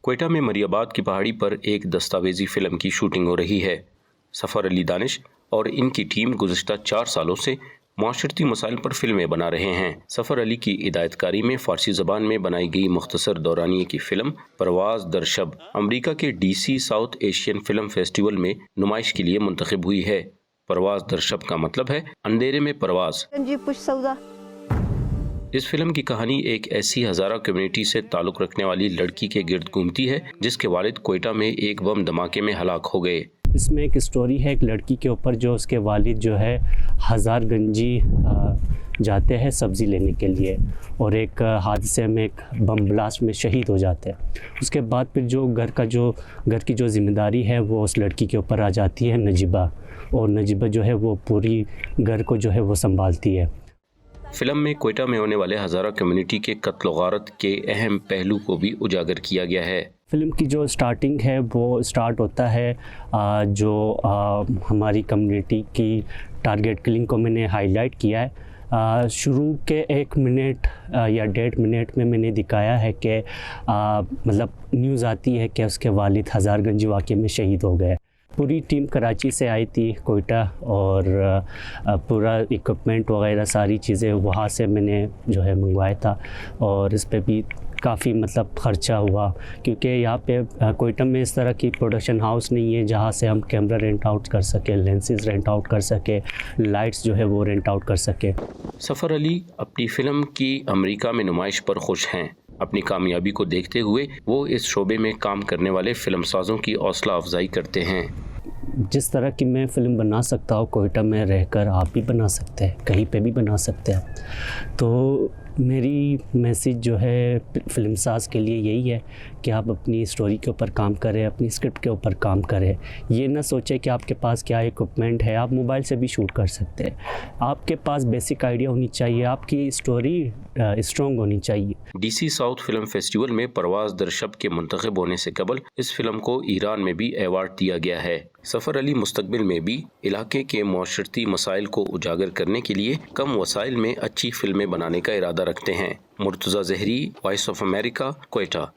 क्वेटा में मरियाबाद की पहाड़ी पर एक दस्तावेजी फिल्म की शूटिंग हो रही है। सफ़र अली दानिश और इनकी टीम गुज़िश्ता 4 सालों से माशरती मसाइल पर फिल्में बना रहे हैं। सफ़र अली की हिदायतकारी में फ़ारसी ज़बान में बनाई गई मुख्तसर दौरानिये की फिल्म परवाज़ दर शब अमरीका के DC south Asian film festival में नुमाइश के लिए मुंतखब हुई है। परवाज़ दर शब का मतलब है अंधेरे में परवाज़। इस फिल्म की कहानी एक ऐसी हज़ारा कम्युनिटी से ताल्लुक़ रखने वाली लड़की के गिर्द घूमती है जिसके वालिद क्वेटा में एक बम धमाके में हलाक हो गए। इसमें एक स्टोरी है एक लड़की के ऊपर जो उसके वालिद जो है हज़ारगंजी जाते हैं सब्ज़ी लेने के लिए और एक हादसे में एक बम ब्लास्ट में शहीद हो जाते हैं। उसके बाद फिर जो घर की जो ज़िम्मेदारी है वो उस लड़की के ऊपर आ जाती है नजीबा, और नजीबा जो है वो पूरी घर को जो है वो संभालती है। फिल्म में क्वेटा में होने वाले हज़ारा कम्युनिटी के कत्ल गारत के अहम पहलू को भी उजागर किया गया है। फिल्म की जो स्टार्टिंग है वो स्टार्ट होता है हमारी कम्युनिटी की टारगेट किलिंग को मैंने हाईलाइट किया है। शुरू के 1 मिनट या 1.5 मिनट में मैंने दिखाया है कि मतलब न्यूज़ आती है कि उसके वालिद हज़ारगंज वाक़े में शहीद हो गए। पूरी टीम कराची से आई थी क्वेटा और पूरा इक्विपमेंट वगैरह सारी चीज़ें वहाँ से मैंने जो है मंगवाया था, और इस पे भी काफ़ी मतलब ख़र्चा हुआ क्योंकि यहाँ पे क्वेटा में इस तरह की प्रोडक्शन हाउस नहीं है जहाँ से हम कैमरा रेंट आउट कर सके, लेंसेज रेंट आउट कर सके, लाइट्स जो है वो रेंट आउट कर सके। सफ़र अली अपनी फ़िल्म की अमेरिका में नुमाइश पर खुश हैं। अपनी कामयाबी को देखते हुए वो इस शोबे में काम करने वाले फिल्मसाज़ों की हौसला अफजाई करते हैं। जिस तरह की मैं फ़िल्म बना सकता हूँ क्वेटा में रहकर आप भी बना सकते हैं, कहीं पे भी बना सकते हैं। तो मेरी मैसेज जो है फिल्मसाज के लिए यही है कि आप अपनी स्टोरी के ऊपर काम करें, अपनी स्क्रिप्ट के ऊपर काम करें। ये ना सोचें कि आपके पास क्या इक्विपमेंट है, आप मोबाइल से भी शूट कर सकते हैं। आपके पास बेसिक आइडिया होनी चाहिए, आपकी स्टोरी स्ट्रॉन्ग होनी चाहिए। DC साउथ फिल्म फेस्टिवल में परवाज़ दर शब के मुंतखब होने से कबल इस फिल्म को ईरान में भी अवार्ड दिया गया है। सफ़र अली मुस्तकबिल में भी इलाके के माशरती मसाइल को उजागर करने के लिए कम वसाइल में अच्छी फिल्में बनाने का इरादा रखते हैं। Murtaza Zehri, voice of America, Quetta.